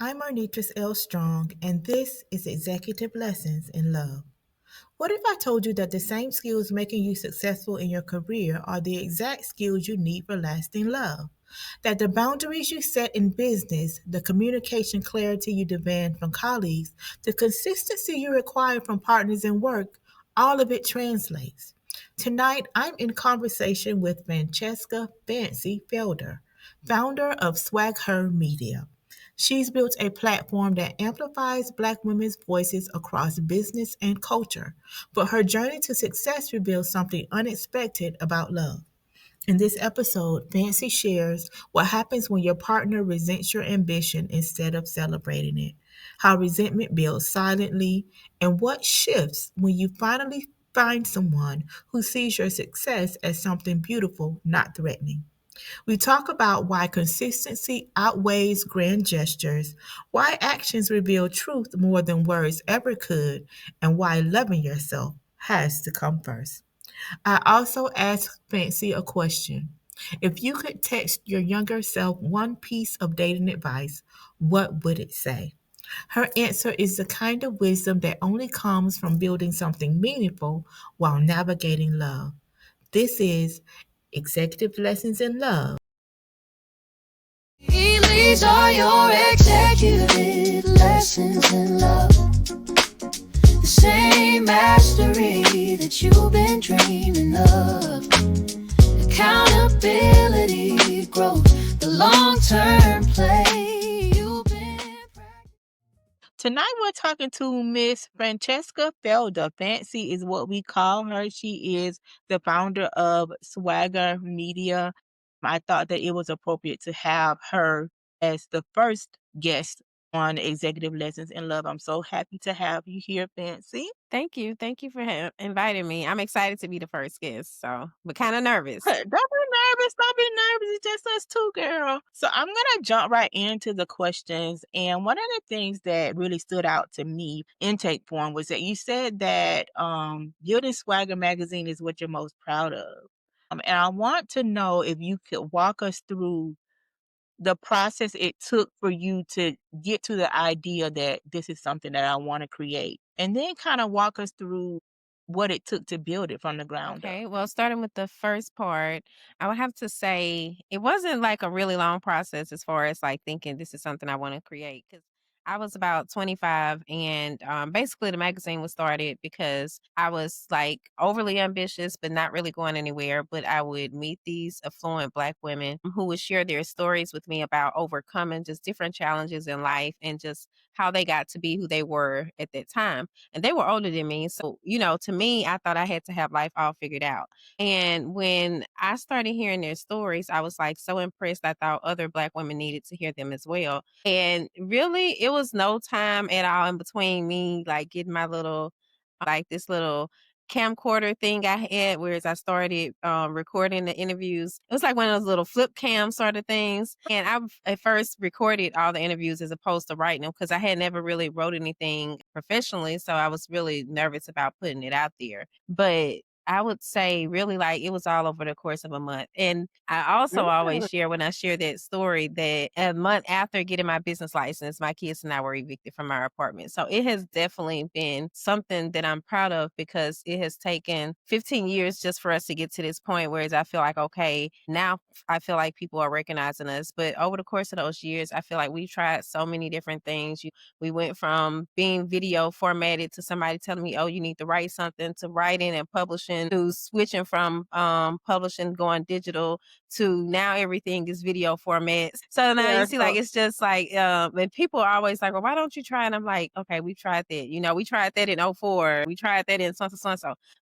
I'm Arnitris L. Strong, and this is Executive Lessons in Love. What if I told you that the same skills making you successful in your career are the exact skills you need for lasting love? That the boundaries you set in business, the communication clarity you demand from colleagues, the consistency you require from partners in work, all of it translates. Tonight, I'm in conversation with Francheska Fancy Felder, founder of SwagHer Media. She's built a platform that amplifies Black women's voices across business and culture, but her journey to success reveals something unexpected about love. In this episode, Fancy shares what happens when your partner resents your ambition instead of celebrating it, how resentment builds silently, and what shifts when you finally find someone who sees your success as something beautiful, not threatening. We talk about why consistency outweighs grand gestures, why actions reveal truth more than words ever could, and why loving yourself has to come first. I also asked Fancy a question. If you could text your younger self one piece of dating advice, what would it say? Her answer is the kind of wisdom that only comes from building something meaningful while navigating love. This is Executive Lessons in Love. These are your executive lessons in love. The same mastery that you've been dreaming of. Accountability, growth, the long-term play you've been practicing. Tonight we're talking to Miss Francheska Felder. Fancy is what we call her. She is the founder of SwagHer Media. I thought that it was appropriate to have her as the first guest on Executive Lessons in Love. I'm so happy to have you here, Fancy. Thank you. Thank you for inviting me. I'm excited to be the first guest, but kind of nervous. Don't be nervous. Don't be nervous. It's just us two, girl. So I'm gonna jump right into the questions. And one of the things that really stood out to me intake form was that you said that building SwagHer Magazine is what you're most proud of. And I want to know if you could walk us through the process it took for you to get to the idea that this is something that I want to create, and then kind of walk us through what it took to build it from the ground up. Okay, well, starting with the first part, I would have to say it wasn't like a really long process as far as like thinking this is something I want to create because I was about 25 and basically the magazine was started because I was like overly ambitious but not really going anywhere. But I would meet these affluent Black women who would share their stories with me about overcoming just different challenges in life and just how they got to be who they were at that time. And they were older than me. So, to me, I thought I had to have life all figured out. And when I started hearing their stories, I was like so impressed. I thought other Black women needed to hear them as well. And really, it was no time at all in between me like getting my little, like this little camcorder thing I had, whereas I started recording the interviews. It was like one of those little flip cam sort of things. And I at first recorded all the interviews as opposed to writing them because I had never really wrote anything professionally. So I was really nervous about putting it out there. But I would say really like it was all over the course of a month. And I also always share when I share that story that a month after getting my business license, my kids and I were evicted from our apartment. So it has definitely been something that I'm proud of because it has taken 15 years just for us to get to this point. Whereas I feel like, okay, now I feel like people are recognizing us. But over the course of those years, I feel like we've tried so many different things. We went from being video formatted to somebody telling me, oh, you need to write something, to writing and publishing, to switching from publishing, going digital, to now everything is video formats. So now you see, like, it's just like, and people are always like, well, why don't you try? And I'm like, okay, we tried that. We tried that in '04. We tried that in so.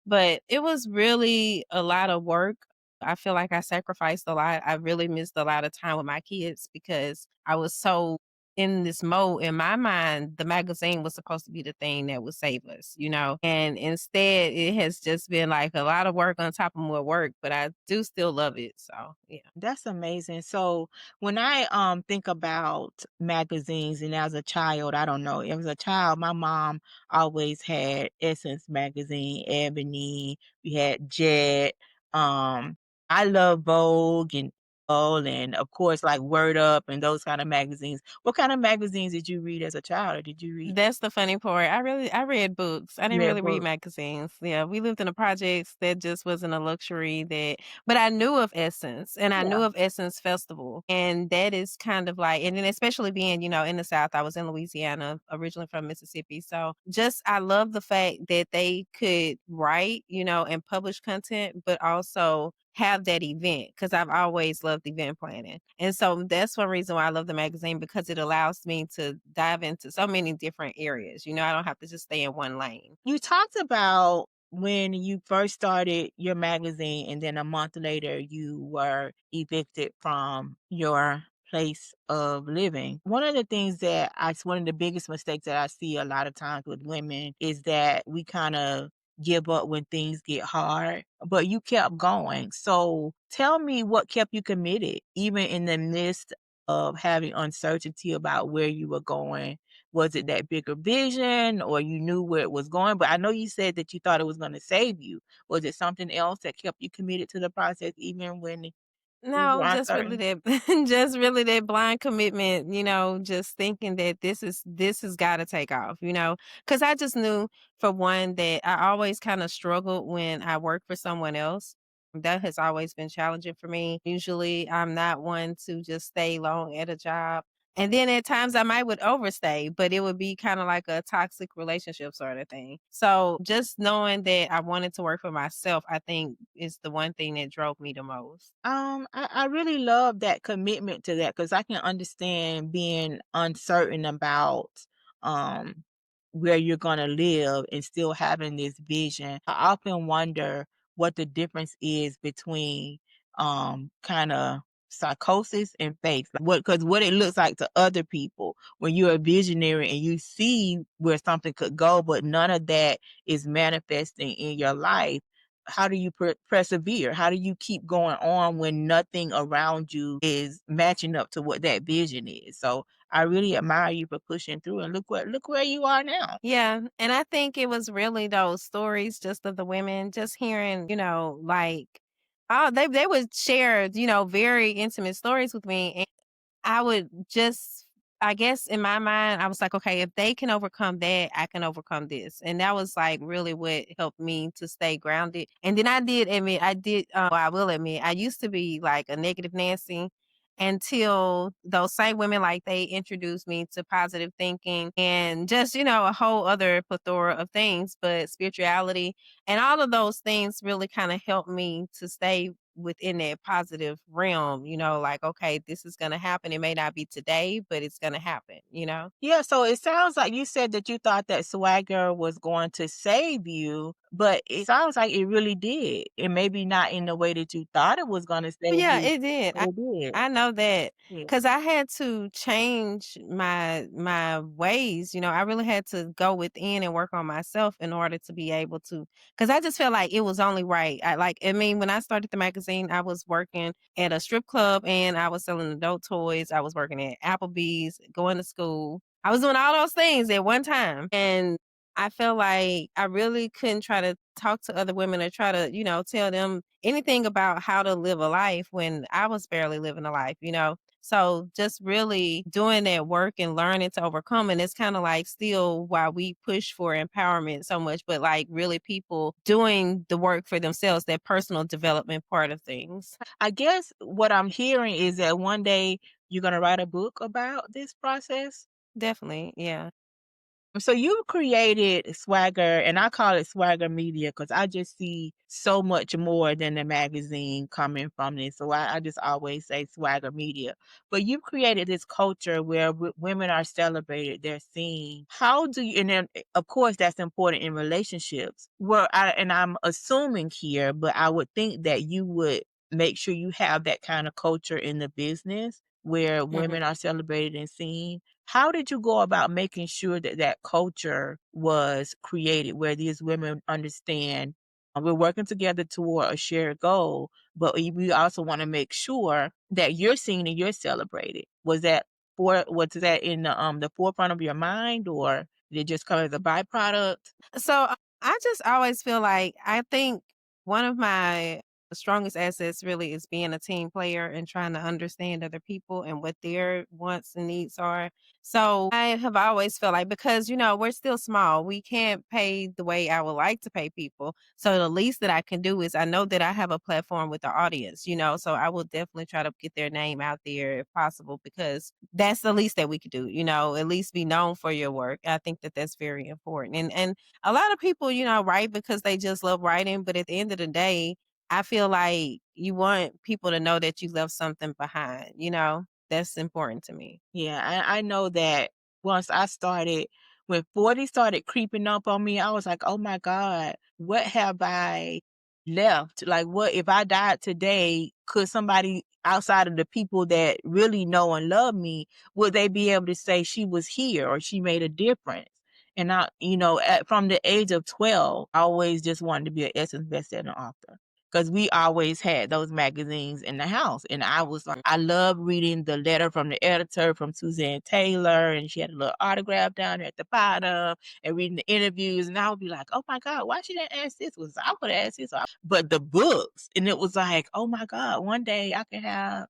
But it was really a lot of work. I feel like I sacrificed a lot. I really missed a lot of time with my kids because I was so in this mode. In my mind, the magazine was supposed to be the thing that would save us. And instead it has just been like a lot of work on top of more work, but I do still love it. So yeah. That's amazing. So when I think about magazines, and as a child, I don't know, as a child, my mom always had Essence magazine, Ebony, we had Jet. I love Vogue and and of course, like Word Up and those kind of magazines. What kind of magazines did you read as a child, or did you read That's the funny part. I read books. I didn't read really read books? magazines. Yeah, we lived in the projects. That just wasn't a luxury that but I knew of Essence and I Yeah. knew of Essence Festival. And that is kind of like and then especially being, in the South, I was in Louisiana, originally from Mississippi. So just I love the fact that they could write, and publish content, but also have that event because I've always loved event planning. And so that's one reason why I love the magazine because it allows me to dive into so many different areas. I don't have to just stay in one lane. You talked about when you first started your magazine and then a month later you were evicted from your place of living. One of the things that one of the biggest mistakes that I see a lot of times with women is that we kind of give up when things get hard, but you kept going. So tell me what kept you committed, even in the midst of having uncertainty about where you were going. Was it that bigger vision or you knew where it was going? But I know you said that you thought it was going to save you. Was it something else that kept you committed to the process even when you No, were just really uncertain? that just really that blind commitment, just thinking that this has gotta take off, because I just knew for one that I always kinda struggled when I worked for someone else. That has always been challenging for me. Usually, I'm not one to just stay long at a job. And then at times I might would overstay, but it would be kinda like a toxic relationship sort of thing. So, just knowing that I wanted to work for myself, I think is the one thing that drove me the most. I really love that commitment to that because I can understand being uncertain about um where you're gonna live and still having this vision. I often wonder what the difference is between kind of psychosis and faith. Like what it looks like to other people when you're a visionary and you see where something could go, but none of that is manifesting in your life. How do you persevere? How do you keep going on when nothing around you is matching up to what that vision is? So I really admire you for pushing through and look where you are now. Yeah, and I think it was really those stories just of the women, just hearing, like, oh, they would share, very intimate stories with me. I would just I guess in my mind, I was like, "Okay, if they can overcome that, I can overcome this." And that was, like, really what helped me to stay grounded. And then I will admit, I used to be, like, a negative Nancy until those same women, like, they introduced me to positive thinking and just, a whole other plethora of things, but spirituality and all of those things really kinda helped me to stay within that positive realm, like, okay, this is gonna happen. It may not be today, but it's gonna happen. Yeah, so it sounds like you said that you thought that Swagger was going to save you, but it sounds like it really did. It maybe not in the way that you thought it was going to Oh, save yeah, you, it did. but it did. I know that Yeah. because I had to change my ways. I really had to go within and work on myself in order to be able to. Because I just felt like it was only right. I mean, when I started the magazine, I was working at a strip club and I was selling adult toys. I was working at Applebee's, going to school. I was doing all those things at one time, and I felt like I really couldn't try to talk to other women or try to, tell them anything about how to live a life when I was barely living a life. So just really doing that work and learning to overcome. And it's kind of like still why we push for empowerment so much, but like really people doing the work for themselves, that personal development part of things. I guess what I'm hearing is that one day you're going to write a book about this process. Definitely. Yeah. So you created Swagger, and I call it Swagger Media because I just see so much more than the magazine coming from this. So I just always say Swagger Media. But you've created this culture where women are celebrated, they're seen. How do you, and then of course that's important in relationships. And I'm assuming here, but I would think that you would make sure you have that kind of culture in the business where women Mhm. are celebrated and seen. How did you go about making sure that that culture was created where these women understand we're working together toward a shared goal, but we also want to make sure that you're seen and you're celebrated? Was that in the forefront of your mind, or did it just come as a byproduct? So I just always feel like I think one of my the strongest assets really is being a team player and trying to understand other people and what their wants and needs are. So I have always felt like because, we're still small, we can't pay the way I would like to pay people. So the least that I can do is I know that I have a platform with the audience, so I will definitely try to get their name out there if possible because that's the least that we could do, at least be known for your work. I think that that's very important. And a lot of people, write because they just love writing, but at the end of the day, I feel like you want people to know that you left something behind, That's important to me. Yeah, I know that once I started, when 40 started creeping up on me, I was like, oh my God, what have I left? Like, what if I died today? Could somebody outside of the people that really know and love me, would they be able to say she was here or she made a difference? And from the age of 12, I always just wanted to be an Essence bestselling author because we always had those magazines in the house. And I was like, I love reading the letter from the editor from Suzanne Taylor, and she had a little autograph down there at the bottom, and reading the interviews. And I would be like, oh my God, why she didn't ask this? I would have asked this. But the books, and it was like, oh my God, one day I can have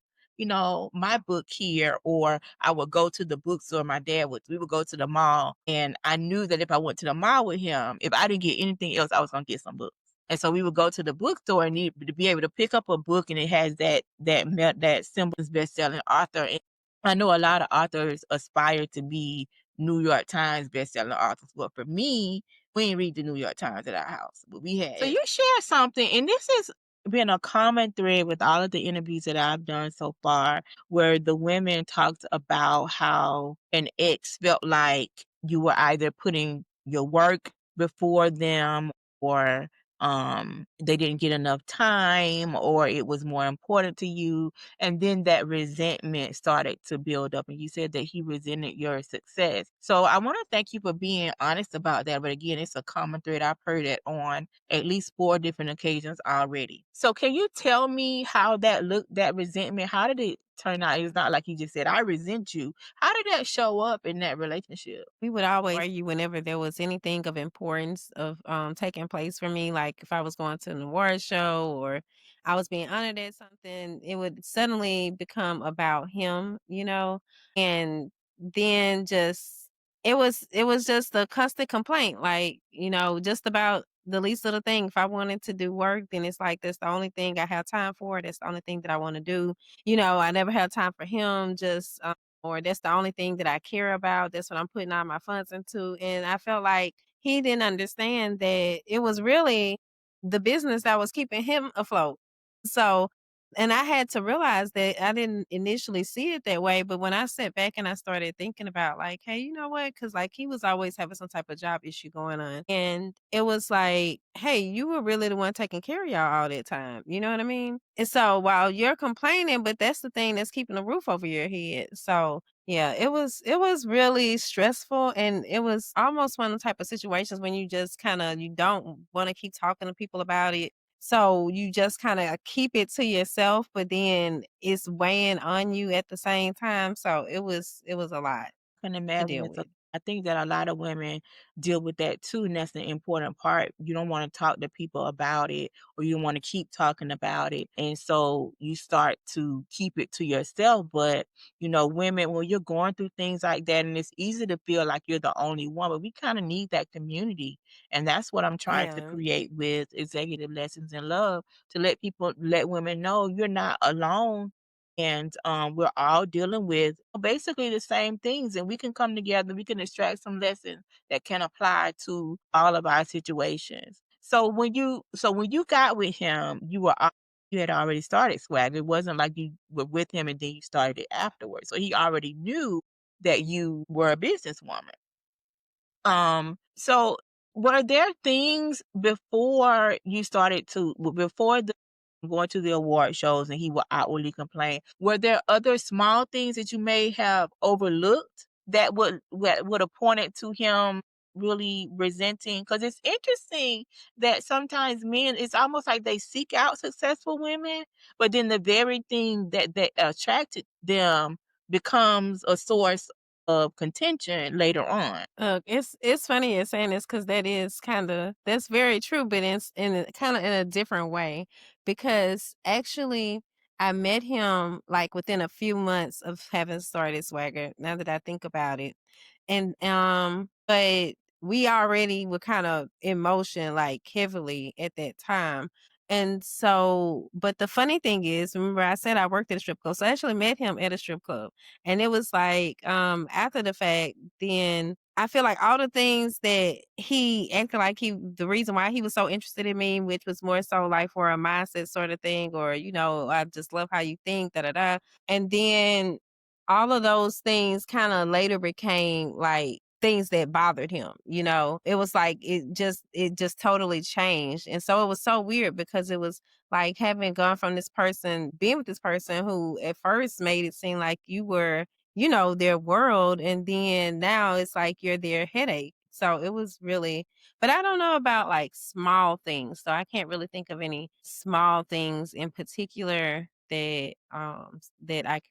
my book here, or I would go to the bookstore. We would go to the mall, and I knew that if I went to the mall with him, if I didn't get anything else, I was going to get some books. And so we would go to the bookstore and need to be able to pick up a book, and it has that symbol as best-selling author. And I know a lot of authors aspire to be New York Times best-selling authors, but for me, we didn't read the New York Times at our house, but we had. So you share something, and this has been a common thread with all of the interviews that I've done so far, where the women talked about how an ex felt like you were either putting your work before them, or they didn't get enough time, or it was more important to you, and then that resentment started to build up, and you said that he resented your success. So I want to thank you for being honest about that, but again, it's a common thread. I've heard it on at least 4 different occasions already. So can you tell me how that looked, that resentment, how did it turn out? It's not like you just said, I resent you. How did that show up in that relationship? We would always argue whenever there was anything of importance of taking place for me, like if I was going to an award show or I was being honored at something, it would suddenly become about him, and then just it was just a constant complaint, like, just about the least little thing. If I wanted to do work, then it's like that's the only thing I have time for. That's the only thing that I want to do. I never had time for him, just or that's the only thing that I care about. That's what I'm putting all my funds into. And I felt like he didn't understand that it was really the business that was keeping him afloat. So, and I had to realize that I didn't initially see it that way. But when I sat back and I started thinking about, like, hey, you know what? Because like he was always having some type of job issue going on. And it was like, hey, you were really the one taking care of y'all all that time. You know what I mean? And so while you're complaining, but that's the thing that's keeping a roof over your head. So yeah, it was really stressful, and it was almost one of the type of situations when you just you don't want to keep talking to people about it. So you just kind of keep it to yourself, but then it's weighing on you at the same time. So it was a lot Can to imagine deal it's a with. I think that a lot of women deal with that too, and that's the important part. You don't want to talk to people about it, or you don't want to keep talking about it. And so you start to keep it to yourself. But, women, when you're going through things like that, and it's easy to feel like you're the only one, but we kind of need that community. And that's what I'm trying to Yeah. create with Executive Lessons in Love, to let women know you're not alone, and we're all dealing with basically the same things, and we can come together, we can extract some lessons that can apply to all of our situations. So when you got with him, you had already started Swag. It wasn't like you were with him and then you started it afterwards. So he already knew that you were a businesswoman. So were there things before the going to the award shows and he would outwardly complain? Were there other small things that you may have overlooked that would have pointed to him really resenting? Because it's interesting that sometimes men, it's almost like they seek out successful women, but then the very thing that attracted them becomes a source of contention later on. It's funny you're saying this because that's very true, but it's in kind of in a different way. Because actually, I met him like within a few months of having started SwagHer. Now that I think about it, and but we already were kind of in motion like heavily at that time. And so, but the funny thing is, remember I said I worked at a strip club, so I actually met him at a strip club, and it was like after the fact, then I feel like all the things that he acted like the reason why he was so interested in me, which was more so like for a mindset sort of thing, or, I just love how you think, da da da. And then all of those things kind of later became like things that bothered him. It was like it just totally changed. And so it was so weird because it was like having gone from this person, being with this person who at first made it seem like you were their world. And then now it's like you're their headache. So it was really, but I don't know about like small things. So I can't really think of any small things in particular that I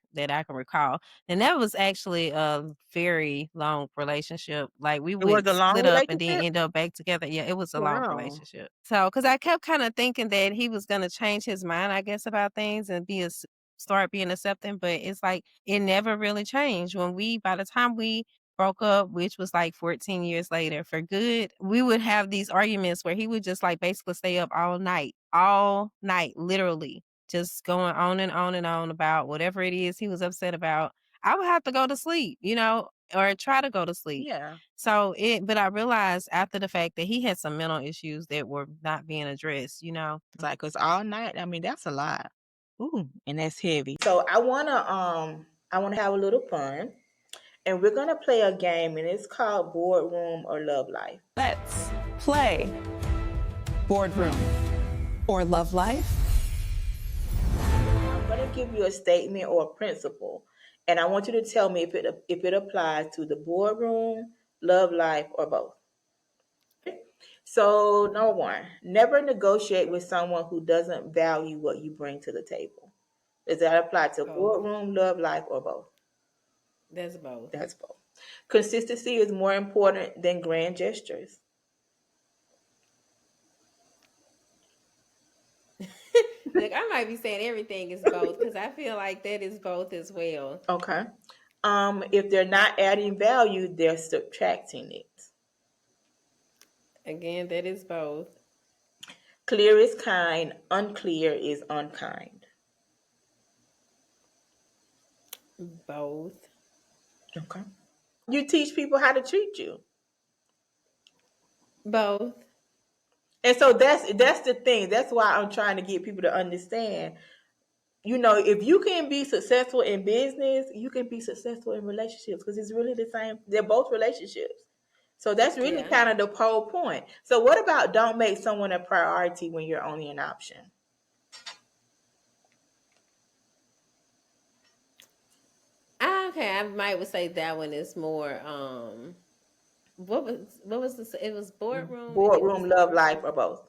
can recall. And that was actually a very long relationship. Like we It was would a long split up and then relationship? end up back together. Yeah, it was a long Wow. relationship. So, because I kept kind of thinking that he was gonna change his mind, I guess, about things and start being accepting, but it's like it never really changed. By the time we broke up, which was like 14 years later for good, we would have these arguments where he would just like basically stay up all night, literally, just going on and on and on about whatever it is he was upset about. I would have to go to sleep, or try to go to sleep. Yeah. But I realized after the fact that he had some mental issues that were not being addressed. It's like, it's all night. I mean, that's a lot. Ooh, and that's heavy. So I wanna have a little fun. And we're gonna play a game, and it's called Boardroom or Love Life. Let's play Boardroom or Love Life. I'm gonna give you a statement or a principle, and I want you to tell me if it applies to the boardroom, love life, or both. So, number one, never negotiate with someone who doesn't value what you bring to the table. Does that apply to Both. boardroom, love life, or both? That's both. That's both. Consistency is more important than grand gestures. Look, I might be saying everything is both because I feel like that is both as well. Okay. If they're not adding value, they're subtracting it. Again, that is both. Clear is kind, unclear is unkind. Both. Okay. You teach people how to treat you. Both. And so that's the thing. That's why I'm trying to get people to understand. If you can be successful in business, you can be successful in relationships because it's really the same. They're both relationships. So that's really Yeah. kind of the whole point. So what about don't make someone a priority when you're only an option? Okay, I might would say that one is more what was it was boardroom and it was Boardroom, the love first life, one. or both?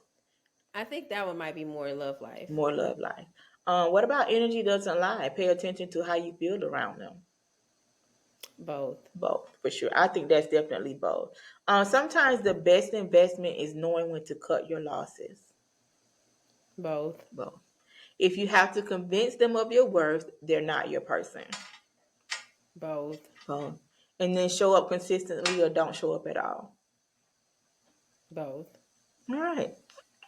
I think that one might be more love life. More love life. What about energy doesn't lie? Pay attention to how you feel around them. Both. Both, for sure. I think that's definitely both. Sometimes the best investment is knowing when to cut your losses. Both. Both. If you have to convince them of your worth, they're not your person. Both. Both. And then show up consistently or don't show up at all. Both. All right.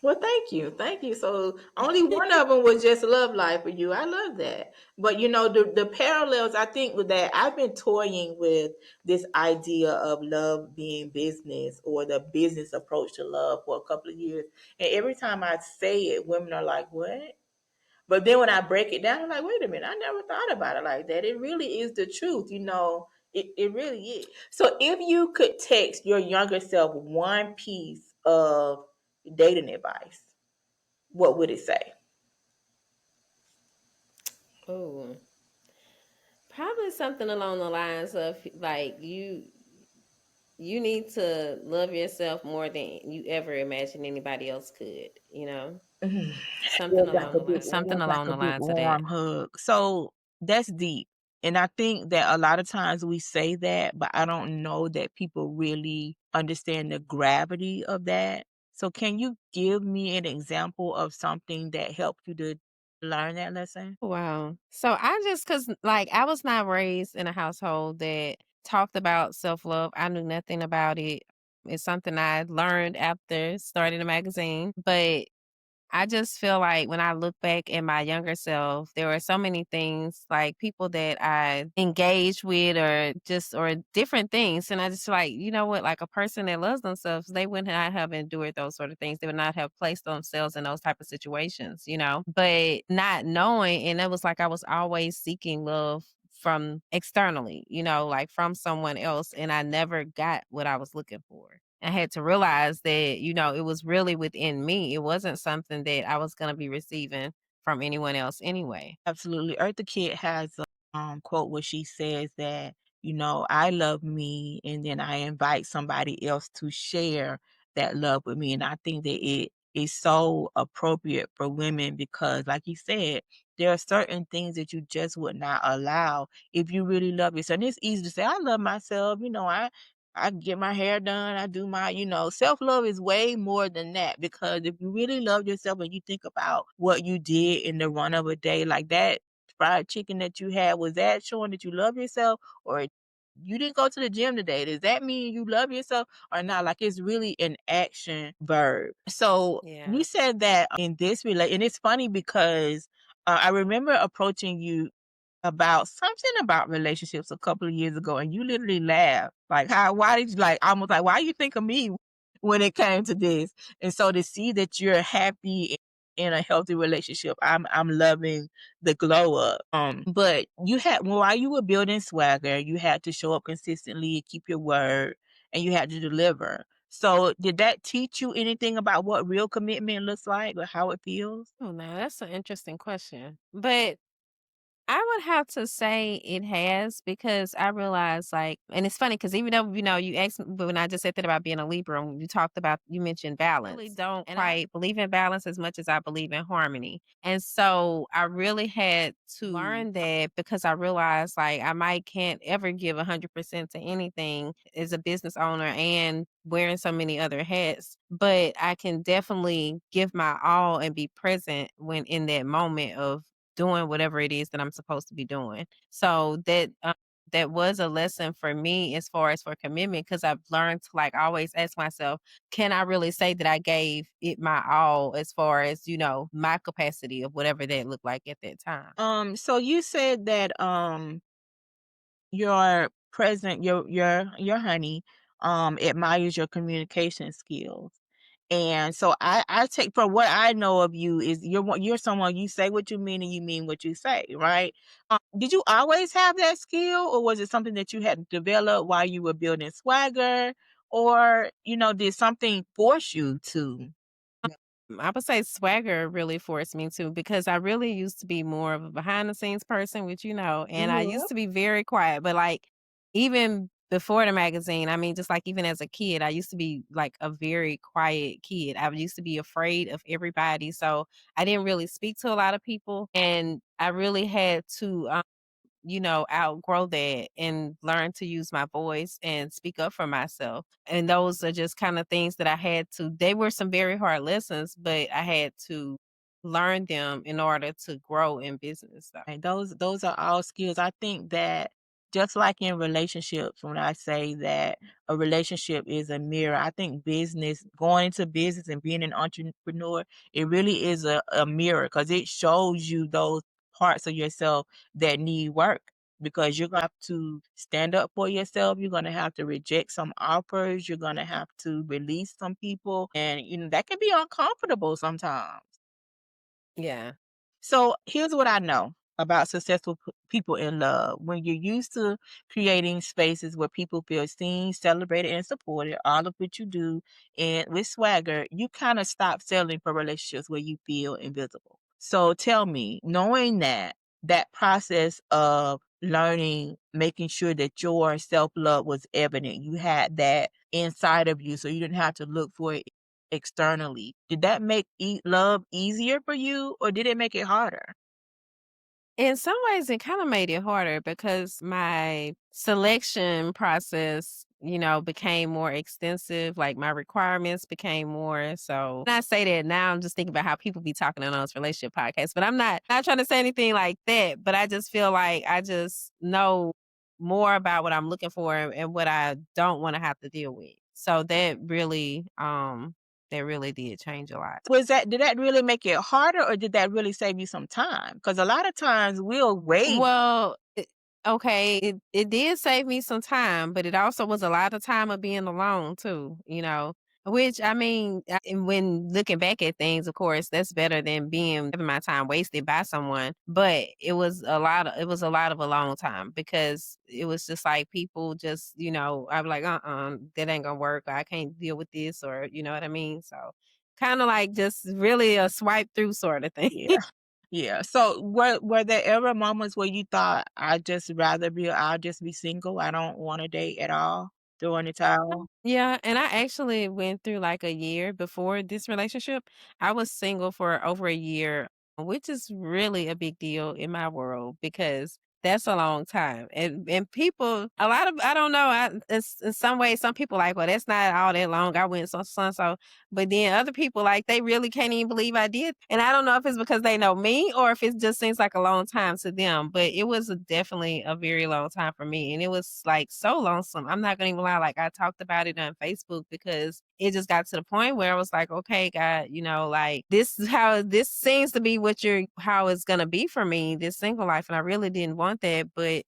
Well, thank you. Thank you. So only one of them was just love life for you. I love that. But the parallels, I think, with that, I've been toying with this idea of love being business or the business approach to love for a couple of years. And every time I say it, women are like, what? But then when I break it down, I'm like, wait a minute, I never thought about it like that. It really is the truth, it really is. So if you could text your younger self one piece of dating advice, what would it say? Oh, probably something along the lines of like you need to love yourself more than you ever imagined anybody else could. Mhm. Something Feels like along a the big, lines. Something feels like along a the big lines of that. warm hug. So that's deep. And I think that a lot of times we say that, but I don't know that people really understand the gravity of that. So can you give me an example of something that helped you to learn that lesson? Wow. So I just, cause like I was not raised in a household that talked about self love. I knew nothing about it. It's something I learned after starting a magazine. But I just feel like when I look back at my younger self, there were so many things, like people that I engaged with or different things. And I just feel like, you know what, like a person that loves themselves, they would not have endured those sort of things. They would not have placed themselves in those type of situations, you know. But not knowing, and it was like I was always seeking love from externally, you know, like from someone else. And I never got what I was looking for. I had to realize that, you know, it was really within me. It wasn't something that I was going to be receiving from anyone else anyway. Absolutely. Eartha Kitt has a quote where she says that, I love me and then I invite somebody else to share that love with me. And I think that it is so appropriate for women because, like you said, there are certain things that you just would not allow if you really love yourself. And it's easy to say, I love myself. I get my hair done. I do self love is way more than that because if you really love yourself and you think about what you did in the run of a day, like that fried chicken that you had, was that showing that you love yourself or you didn't go to the gym today? Does that mean you love yourself or not? Like it's really an action verb. So Yeah. you said that in this relate, and it's funny because I remember approaching you about something about relationships a couple of years ago, and you literally laughed. Like, why did you like almost like why you think of me when it came to this? And so to see that you're happy in a healthy relationship, I'm loving the glow up. But while you were building Swagger, you had to show up consistently, keep your word, and you had to deliver. So did that teach you anything about what real commitment looks like or how it feels? Oh, no, that's an interesting question. But I would have to say it has because I realize like, and it's funny because even though you asked me when I just said that about being a Libra, and you mentioned balance. I really don't quite believe in balance as much as I believe in harmony, and so I really had to learn that because I realized like I might can't ever give 100% to anything as a business owner and wearing so many other hats, but I can definitely give my all and be present when in that moment of doing whatever it is that I'm supposed to be doing. So that was a lesson for me as far as for commitment because I've learned to like always ask myself, can I really say that I gave it my all as far as, my capacity of whatever that looked like at that time? So you said that your your honey admires your communication skills. And so I take from what I know of you is you're someone you say what you mean and you mean what you say, right? Did you always have that skill or was it something that you had developed while you were building Swagger or did something force you to? I would say swagger really forced me to because I really used to be more of a behind the scenes person, which and I Mhm. used to be very quiet, but like even before the magazine, I mean, just like even as a kid, I used to be like a very quiet kid. I used to be afraid of everybody. So I didn't really speak to a lot of people. And I really had to outgrow that and learn to use my voice and speak up for myself. And those are just kind of things that they were some very hard lessons, but I had to learn them in order to grow in business. So. Right, those are all skills. I think that just like in relationships, when I say that a relationship is a mirror, I think going into business and being an entrepreneur, it really is a mirror because it shows you those parts of yourself that need work. Because you're gonna have to stand up for yourself, you're gonna have to reject some offers, you're gonna have to release some people, and that can be uncomfortable sometimes. Yeah. So here's what I know about successful people in love. When you're used to creating spaces where people feel seen, celebrated, and supported, all of which you do, and with Swagger, you kind of stop settling for relationships where you feel invisible. So tell me, knowing that process of learning, making sure that your self love was evident, you had that inside of you, so you didn't have to look for it externally. Did that make love easier for you or did it make it harder? In some ways, it kind of made it harder because my selection process, became more extensive. Like my requirements became more. So when I say that now, I'm just thinking about how people be talking on those relationship podcasts. But I'm not trying to say anything like that. But I just feel like I just know more about what I'm looking for and what I don't want to have to deal with. So that really did change a lot. Did that really make it harder, or did that really save you some time? Because a lot of times we'll wait. Well, okay, it did save me some time, but it also was a lot of time of being alone too, which I mean, and when looking back at things, of course, that's better than having my time wasted by someone. But it was a lot of alone time because it was just like people just, I'm like, that ain't gonna work. Or I can't deal with this, or you know what I mean? So kind of like just really a swipe through sort of thing. Yeah. Yeah. So were there ever moments where you thought I'll just be single. I don't want to date at all, throwing the towel? Yeah, and I actually went through like a year before this relationship. I was single for over a year, which is really a big deal in my world because that's a long time. And people, a lot of I don't know. In some ways, some people like, well, that's not all that long. I went so, but then other people like they really can't even believe I did. And I don't know if it's because they know me or if it just seems like a long time to them. But it was definitely a very long time for me, and it was like so lonesome. I'm not gonna even lie. Like I talked about it on Facebook because it just got to the point where I was like, okay, God, like this is how this seems to be how it's gonna be for me, this single life, and I really didn't want that, but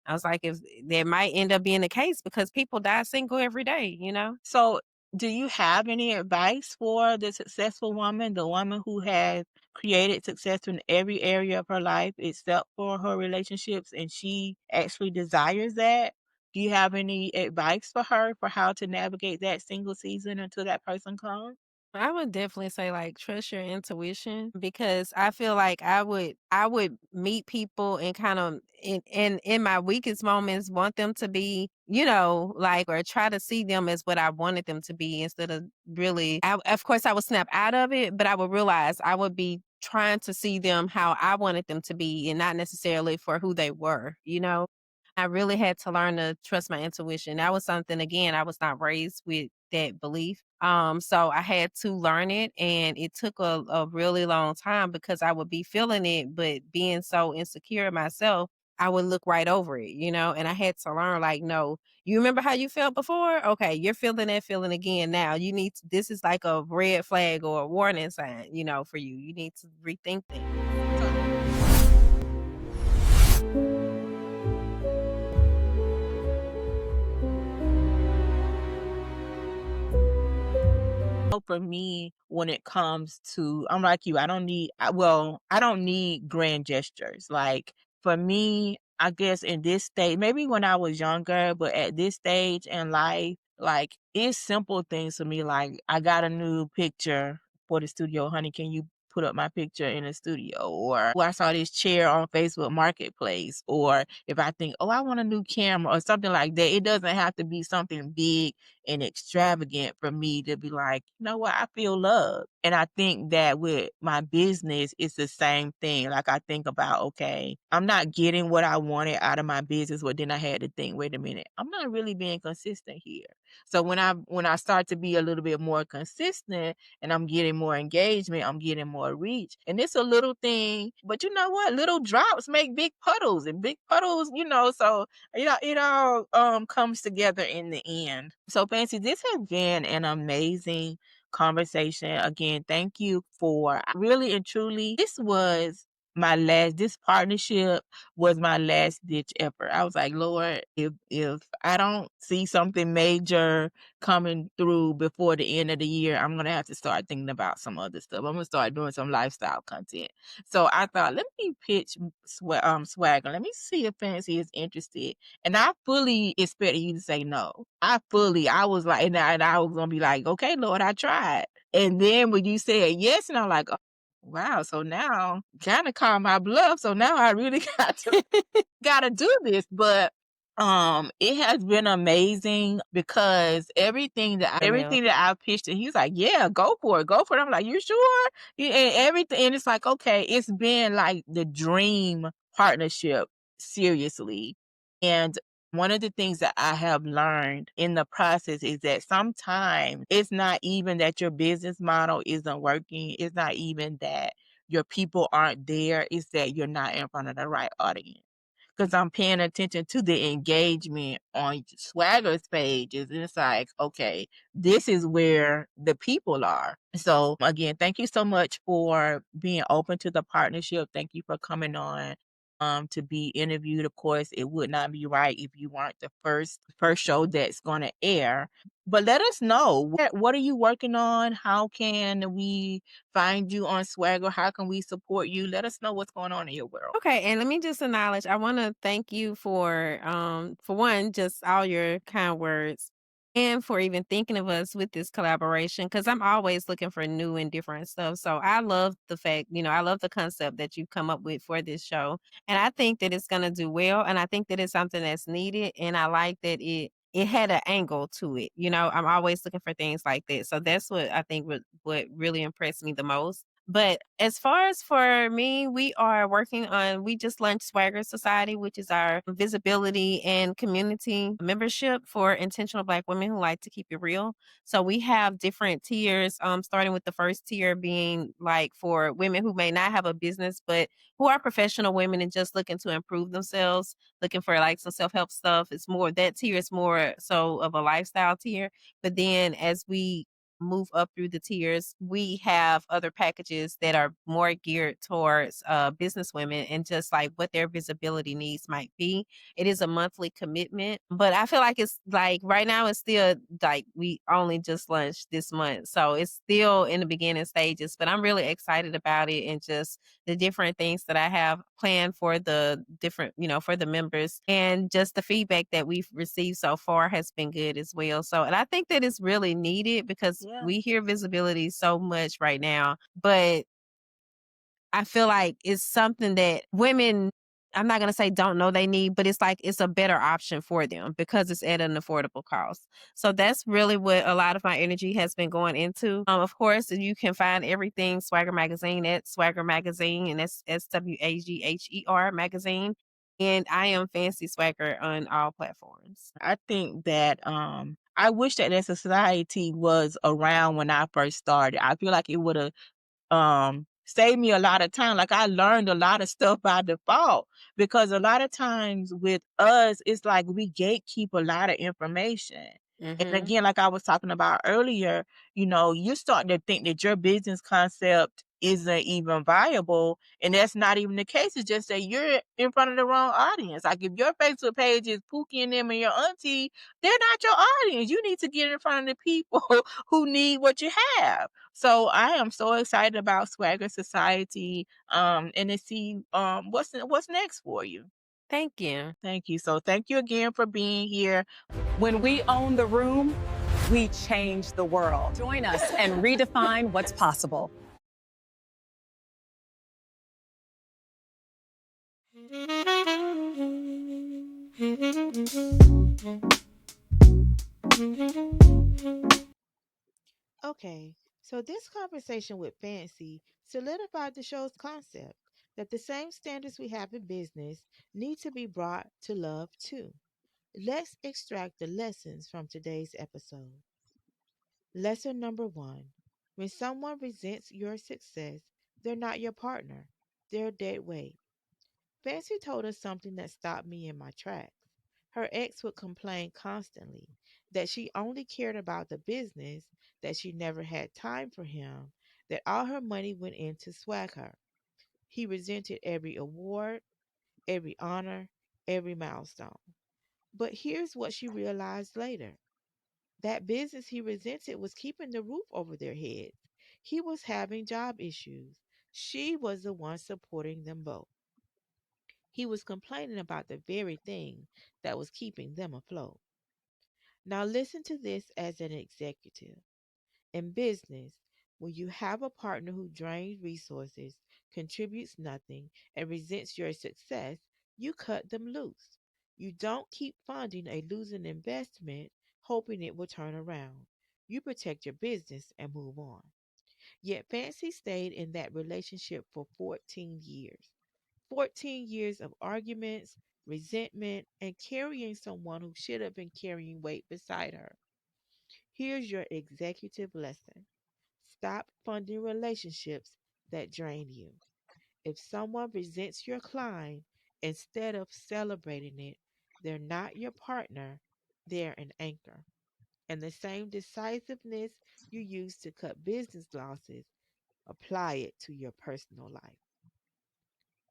I was like, if that might end up being the case because people die single every day. So, do you have any advice for the successful woman, the woman who has created success in every area of her life except for her relationships, and she actually desires that? Do you have any advice for her for how to navigate that single season until that person comes? I would definitely say like trust your intuition because I feel like I would meet people and kind of in my weakest moments want them to be, like or try to see them as what I wanted them to be instead of really of course I would snap out of it, but I would realize I would be trying to see them how I wanted them to be and not necessarily for who they were. I really had to learn to trust my intuition. That was something again, I was not raised with that belief. So I had to learn it and it took a really long time because I would be feeling it, but being so insecure in myself, I would look right over it. And I had to learn like, no, you remember how you felt before? Okay, you're feeling that feeling again now. This is like a red flag or a warning sign, for you. You need to rethink that. For me, when it comes to, I'm like you, I don't need grand gestures. Like for me, I guess in this stage, maybe when I was younger, but at this stage in life, like it's simple things for me. Like I got a new picture for the studio. Honey, can you put up my picture in the studio? Or I saw this chair on Facebook Marketplace. Or if I think, oh, I want a new camera or something like that, it doesn't have to be something big and extravagant for me to be like, you know what, I feel love. And I think that with my business, it's the same thing. Like I think about, okay, I'm not getting what I wanted out of my business, but then I had to think, wait a minute, I'm not really being consistent here. So when I start to be a little bit more consistent and I'm getting more engagement, I'm getting more reach. And it's a little thing, but you know what? Little drops make big puddles, and big puddles, so it all comes together in the end. So Fancy, this has been an amazing conversation. Again, thank you for really and truly, this partnership was my last ditch effort. I was like, Lord, if I don't see something major coming through before the end of the year, I'm gonna have to start thinking about some other stuff. I'm gonna start doing some lifestyle content. So I thought, let me pitch Swagger. Let me see if Fancy is interested. And I fully expected you to say no. I was like, and I was gonna be like, okay, Lord, I tried. And then when you said yes, and I'm like, oh, wow, so now kind of called my bluff. So now I really gotta do this. But it has been amazing because everything that I pitched, and he's like, yeah, go for it, go for it. I'm like, you sure? And everything, and it's like, okay, it's been like the dream partnership seriously. And one of the things that I have learned in the process is that sometimes it's not even that your business model isn't working. It's not even that your people aren't there. It's that you're not in front of the right audience. Because I'm paying attention to the engagement on SwagHer's pages. And it's like, okay, this is where the people are. So again, thank you so much for being open to the partnership. Thank you for coming on to be interviewed. Of course, it would not be right if you weren't the first show that's going to air. But let us know, what are you working on? How can we find you on SwagHer? How can we support you? Let us know what's going on in your world. Okay, and let me just acknowledge, I want to thank you for one, just all your kind words, and for even thinking of us with this collaboration, because I'm always looking for new and different stuff. So I love the fact, I love the concept that you've come up with for this show. And I think that it's gonna do well, and I think that it's something that's needed. And I like that it had an angle to it. I'm always looking for things like that. So that's what I think what really impressed me the most. But as far as for me, we just launched SwagHer Society, which is our visibility and community membership for intentional Black women who like to keep it real. So we have different tiers, starting with the first tier being like for women who may not have a business, but who are professional women and just looking to improve themselves, looking for like some self-help stuff. That tier is more so of a lifestyle tier. But then as we move up through the tiers, we have other packages that are more geared towards business women and just like what their visibility needs might be. It is a monthly commitment, but I feel like it's like right now it's still like we only just launched this month. So it's still in the beginning stages, but I'm really excited about it and just the different things that I have planned for the different, for the members, and just the feedback that we've received so far has been good as well. So, and I think that it's really needed because Yeah. we hear visibility so much right now, but I feel like it's something that women, I'm not going to say don't know they need, but it's like it's a better option for them because it's at an affordable cost. So that's really what a lot of my energy has been going into. Of course, you can find everything SwagHer Magazine at SwagHer Magazine, and that's SwagHer Magazine. And I am Fancy SwagHer on all platforms. I think that I wish that society was around when I first started. I feel like it would have saved me a lot of time. Like I learned a lot of stuff by default because a lot of times with us, it's like we gatekeep a lot of information. And again, like I was talking about earlier, you start to think that your business concept isn't even viable. And that's not even the case. It's just that you're in front of the wrong audience. Like if your Facebook page is Pookie and them and your auntie, they're not your audience. You need to get in front of the people who need what you have. So I am so excited about SwagHer Society, and to see what's next for you. Thank you. Thank you. So thank you again for being here. When we own the room, we change the world. Join us and redefine what's possible. Okay, so this conversation with Fancy solidified the show's concept that the same standards we have in business need to be brought to love too. Let's extract the lessons from today's episode. Lesson number one: when someone resents your success, they're not your partner, they're dead weight. Fancy told us something that stopped me in my tracks. Her ex would complain constantly that she only cared about the business, that she never had time for him, that all her money went into SwagHer. He resented every award, every honor, every milestone. But here's what she realized later: that business he resented was keeping the roof over their heads. He was having job issues. She was the one supporting them both. He was complaining about the very thing that was keeping them afloat. Now, listen to this as an executive. In business, when you have a partner who drains resources, contributes nothing, and resents your success, you cut them loose. You don't keep funding a losing investment hoping it will turn around. You protect your business and move on. Yet Fancy stayed in that relationship for 14 years. 14 years of arguments, resentment, and carrying someone who should have been carrying weight beside her. Here's your executive lesson: stop funding relationships that drain you. If someone resents your climb, instead of celebrating it, they're not your partner, they're an anchor. And the same decisiveness you use to cut business losses, apply it to your personal life.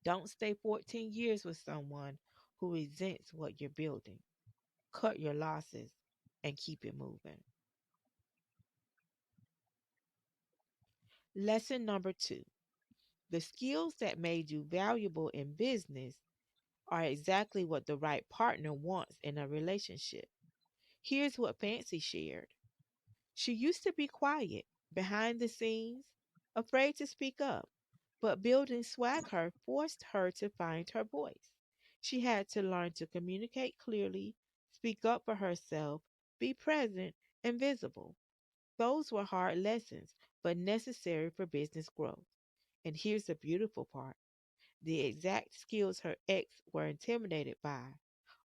Don't stay 14 years with someone who resents what you're building. Cut your losses and keep it moving. Lesson number two: the skills that made you valuable in business are exactly what the right partner wants in a relationship. Here's what Fancy shared. She used to be quiet, behind the scenes, afraid to speak up, but building SwagHer forced her to find her voice. She had to learn to communicate clearly, speak up for herself, be present and visible. Those were hard lessons, but necessary for business growth. And here's the beautiful part: the exact skills her ex were intimidated by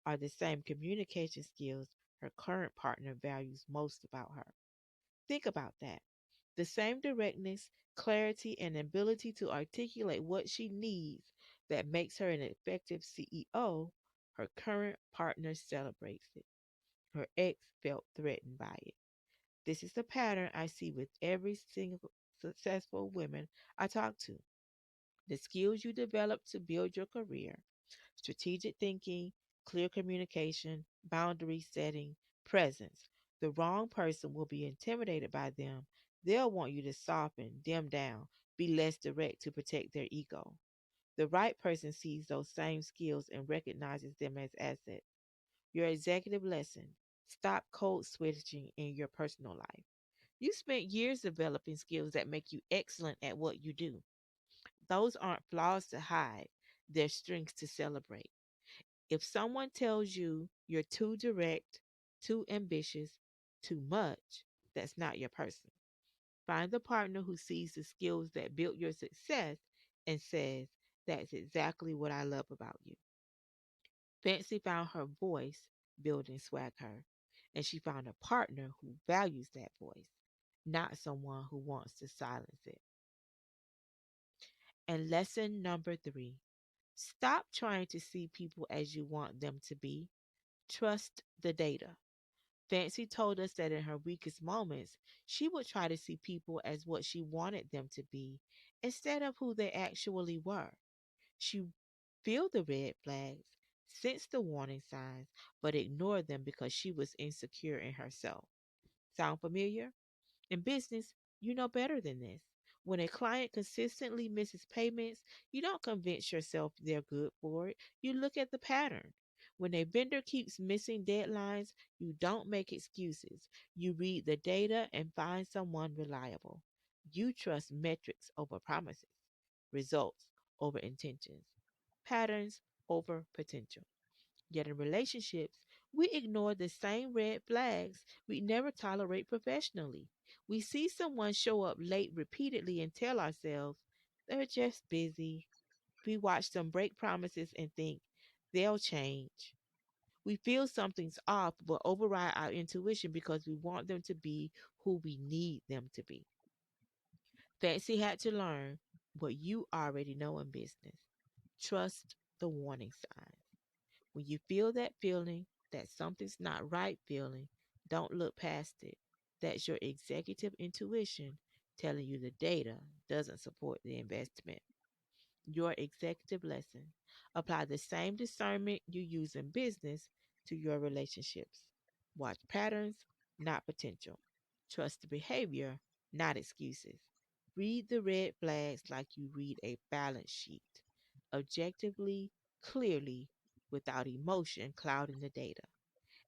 are the same communication skills her current partner values most about her. Think about that. The same directness, clarity, and ability to articulate what she needs that makes her an effective CEO, her current partner celebrates it. Her ex felt threatened by it. This is a pattern I see with every single successful woman I talk to. The skills you develop to build your career: strategic thinking, clear communication, boundary setting, presence. The wrong person will be intimidated by them. They'll want you to soften, dim down, be less direct to protect their ego. The right person sees those same skills and recognizes them as assets. Your executive lesson: stop code switching in your personal life. You spent years developing skills that make you excellent at what you do. Those aren't flaws to hide, they're strengths to celebrate. If someone tells you you're too direct, too ambitious, too much, that's not your person. Find the partner who sees the skills that built your success and says, "That's exactly what I love about you." Fancy found her voice building SwagHer, and she found a partner who values that voice, not someone who wants to silence it. And lesson number three: stop trying to see people as you want them to be. Trust the data. Fancy told us that in her weakest moments, she would try to see people as what she wanted them to be instead of who they actually were. She feel the red flags, sense the warning signs, but ignored them because she was insecure in herself. Sound familiar? In business, you know better than this. When a client consistently misses payments, you don't convince yourself they're good for it. You look at the pattern. When a vendor keeps missing deadlines, you don't make excuses. You read the data and find someone reliable. You trust metrics over promises, results over intentions, patterns over potential. Yet in relationships, we ignore the same red flags we never tolerate professionally. We see someone show up late repeatedly and tell ourselves they're just busy. We watch them break promises and think they'll change. We feel something's off but override our intuition because we want them to be who we need them to be. Fancy had to learn what you already know in business: trust the warning signs. When you feel that feeling, that something's not right feeling, don't look past it. That's your executive intuition telling you the data doesn't support the investment. Your executive lesson: apply the same discernment you use in business to your relationships. Watch patterns, not potential. Trust the behavior, not excuses. Read the red flags like you read a balance sheet, objectively, clearly, without emotion clouding the data.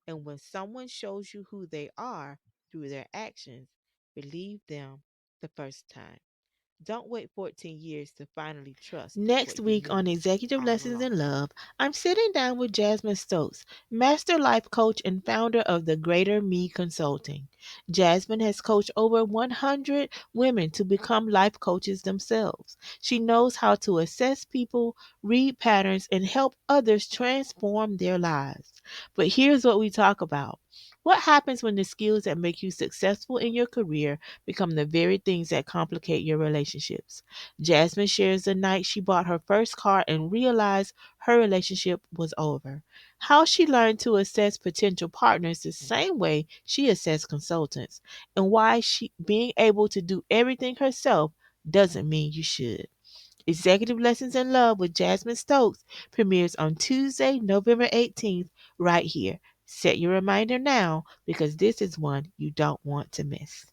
And when someone shows you who they are through their actions, believe them the first time. Don't wait 14 years to finally trust. Next week on Executive Lessons in Love, I'm sitting down with Jasmine Stokes, master life coach and founder of the Greater Me Consulting. Jasmine has coached over 100 women to become life coaches themselves. She knows how to assess people, read patterns, and help others transform their lives. But here's what we talk about. What happens when the skills that make you successful in your career become the very things that complicate your relationships? Jasmine shares the night she bought her first car and realized her relationship was over. How she learned to assess potential partners the same way she assessed consultants, and why being able to do everything herself doesn't mean you should. Executive Lessons in Love with Jasmine Stokes premieres on Tuesday, November 18th, right here. Set your reminder now because this is one you don't want to miss.